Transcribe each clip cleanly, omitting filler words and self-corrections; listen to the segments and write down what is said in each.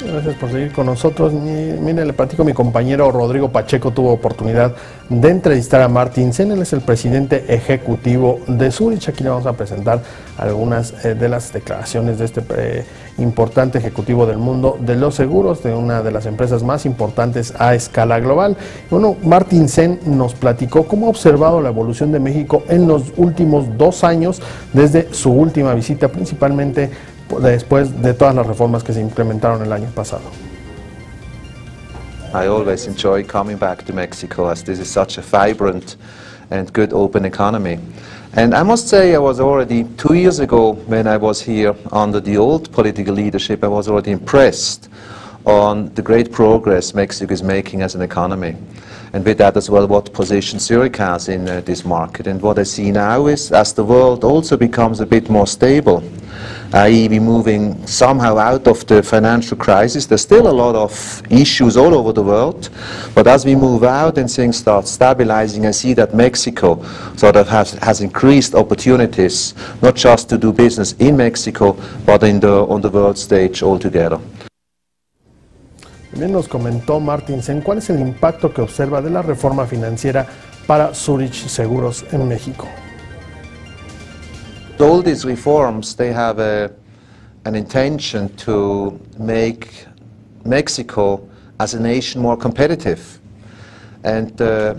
Gracias por seguir con nosotros. Mire, le platico, mi compañero Rodrigo Pacheco tuvo oportunidad de entrevistar a Martin Senn. Él es el presidente ejecutivo de Zurich. Aquí le vamos a presentar algunas de las declaraciones de este importante ejecutivo del mundo de los seguros, de una de las empresas más importantes a escala global. Bueno, Martin Senn nos platicó cómo ha observado la evolución de México en los últimos 2 años desde su última visita, principalmente después de todas las reformas que se implementaron el año pasado. I always enjoy coming back to Mexico, as this is such a vibrant and good open economy. And I must say, I was already 2 years ago, when I was here under the old political leadership, I was already impressed on the great progress Mexico is making as an economy. And with that as well, what position Zurich has in this market. And what I see now is, as the world also becomes a bit more stable, i.e. we're moving somehow out of the financial crisis. There's still a lot of issues all over the world, but as we move out and things start stabilizing, I see that Mexico sort of has increased opportunities, not just to do business in Mexico, but on the world stage altogether. También nos comentó Martin Senn cuál es el impacto que observa de la reforma financiera para Zurich Seguros en México. All these reforms, they have an intention to make Mexico as a nation more competitive. And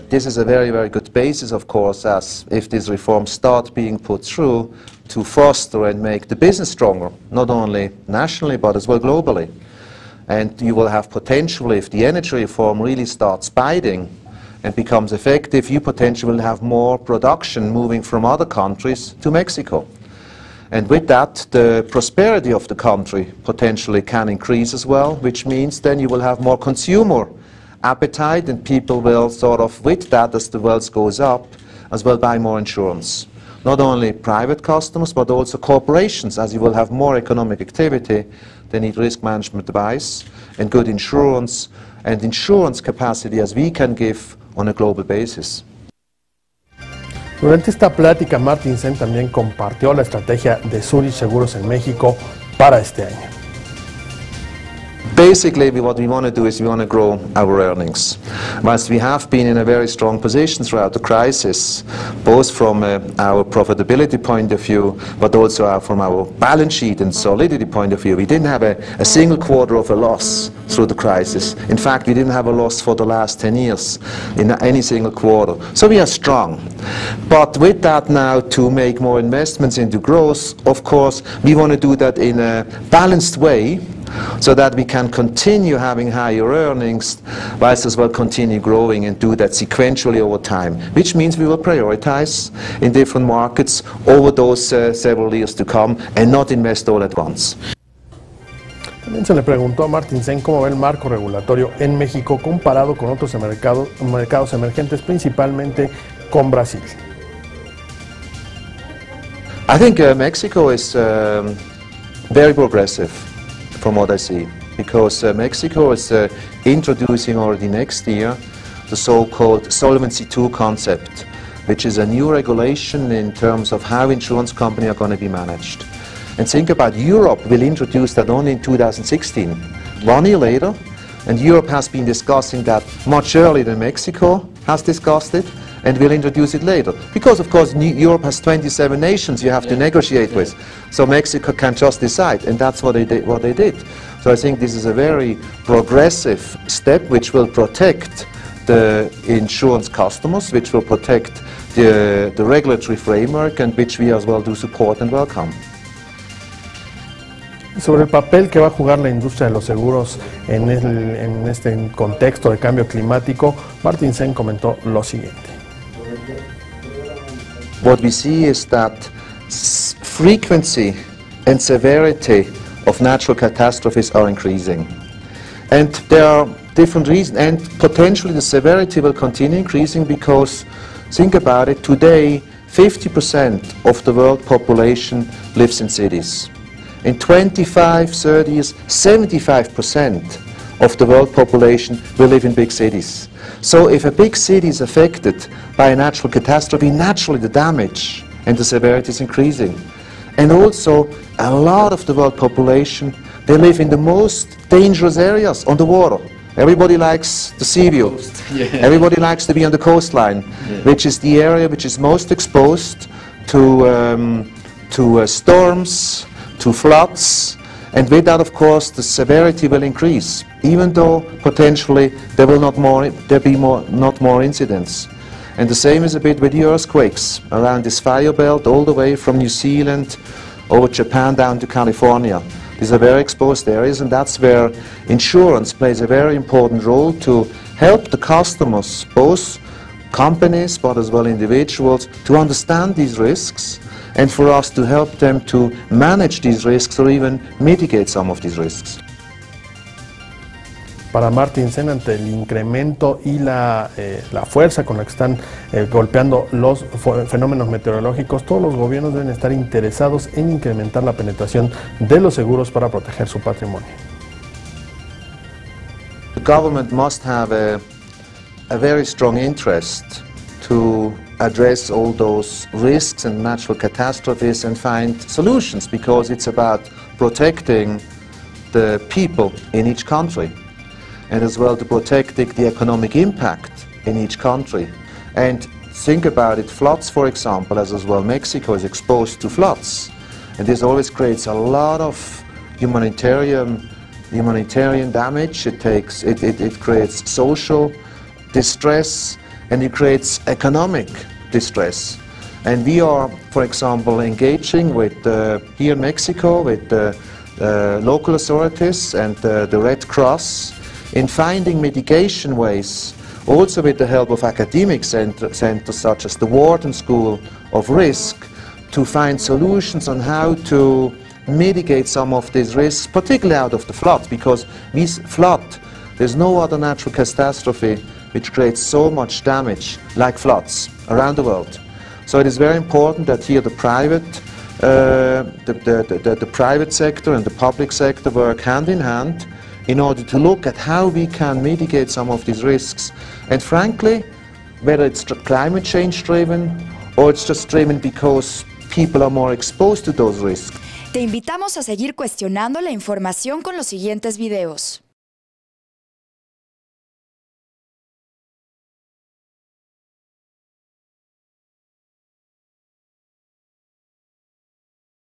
this is a very, very good basis, of course, as if these reforms start being put through, to foster and make the business stronger, not only nationally but as well globally. And you will have potentially, if the energy reform really starts biting and becomes effective, you potentially will have more production moving from other countries to Mexico. And with that, the prosperity of the country potentially can increase as well, which means then you will have more consumer appetite, and people will sort of, with that, as the wealth goes up, as well buy more insurance. Not only private customers, but also corporations, as you will have more economic activity. They need risk management advice and good insurance, and insurance capacity as we can give on a global basis. Durante esta plática, Martin Senn también compartió la estrategia de Zurich Seguros en México para este año. Basically, what we want to do is we want to grow our earnings. Whilst we have been in a very strong position throughout the crisis, both from our profitability point of view, but also from our balance sheet and solidity point of view, we didn't have a single quarter of a loss through the crisis. In fact, we didn't have a loss for the last 10 years in any single quarter. So we are strong. But with that now, to make more investments into growth, of course, we want to do that in a balanced way, so that we can continue having higher earnings, whilst as well continue growing and do that sequentially over time, which means we will prioritize in different markets over those several years to come and not invest all at once. También se le preguntó a Martin Senn cómo ve el marco regulatorio en México comparado con otros mercados emergentes, principalmente con Brasil. I think Mexico is very progressive, from what I see, because Mexico is introducing already next year the so-called Solvency II concept, which is a new regulation in terms of how insurance companies are going to be managed. And think about Europe will introduce that only in 2016, 1 year later, and Europe has been discussing that much earlier than Mexico has discussed it, and will introduce it later. Because, of course, Europe has 27 nations you have to negotiate with. So Mexico can just decide, and that's what they did. So I think this is a very progressive step which will protect the insurance customers, which will protect the regulatory framework, and which we as well do support and welcome. Sobre el papel que va a jugar la industria de los seguros en este contexto de cambio climático, Martin Senn comentó lo siguiente. What we see is that frequency and severity of natural catastrophes are increasing. And there are different reasons, and potentially the severity will continue increasing because, think about it, today 50% of the world population lives in cities. In 25, 30 years, 75% of the world population will live in big cities. So if a big city is affected by a natural catastrophe, naturally the damage and the severity is increasing. And also, a lot of the world population They live in the most dangerous areas on the water. Everybody likes the sea view. Yeah. Everybody likes to be on the coastline, which is the area which is most exposed to storms, to floods, and with that, of course, the severity will increase, even though potentially there will not be more incidents. And the same is a bit with the earthquakes around this fire belt, all the way from New Zealand over Japan down to California. These are very exposed areas, and that's where insurance plays a very important role to help the customers, both companies but as well individuals, to understand these risks and for us to help them to manage these risks or even mitigate some of these risks. Para Martin Senn, ante el incremento y la fuerza con la que están golpeando los fenómenos meteorológicos, todos los gobiernos deben estar interesados en incrementar la penetración de los seguros para proteger su patrimonio. The government must have a very strong interest to address all those risks and natural catastrophes and find solutions, because it's about protecting the people in each country, and as well to protecting the economic impact in each country. And think about it, floods, for example, as well Mexico is exposed to floods, and this always creates a lot of humanitarian damage. It creates social distress, and it creates economic distress. And we are, for example, engaging with here in Mexico with the local authorities and the Red Cross in finding mitigation ways, also with the help of academic centers such as the Wharton School of Risk, to find solutions on how to mitigate some of these risks, particularly out of the floods, because this flood, there's no other natural catastrophe which creates so much damage like floods around the world. So it is very important that here the private sector and the public sector work hand in hand in order to look at how we can mitigate some of these risks. And frankly, whether it's climate change driven or it's just driven because people are more exposed to those risks. Te invitamos a seguir cuestionando la información con los siguientes videos.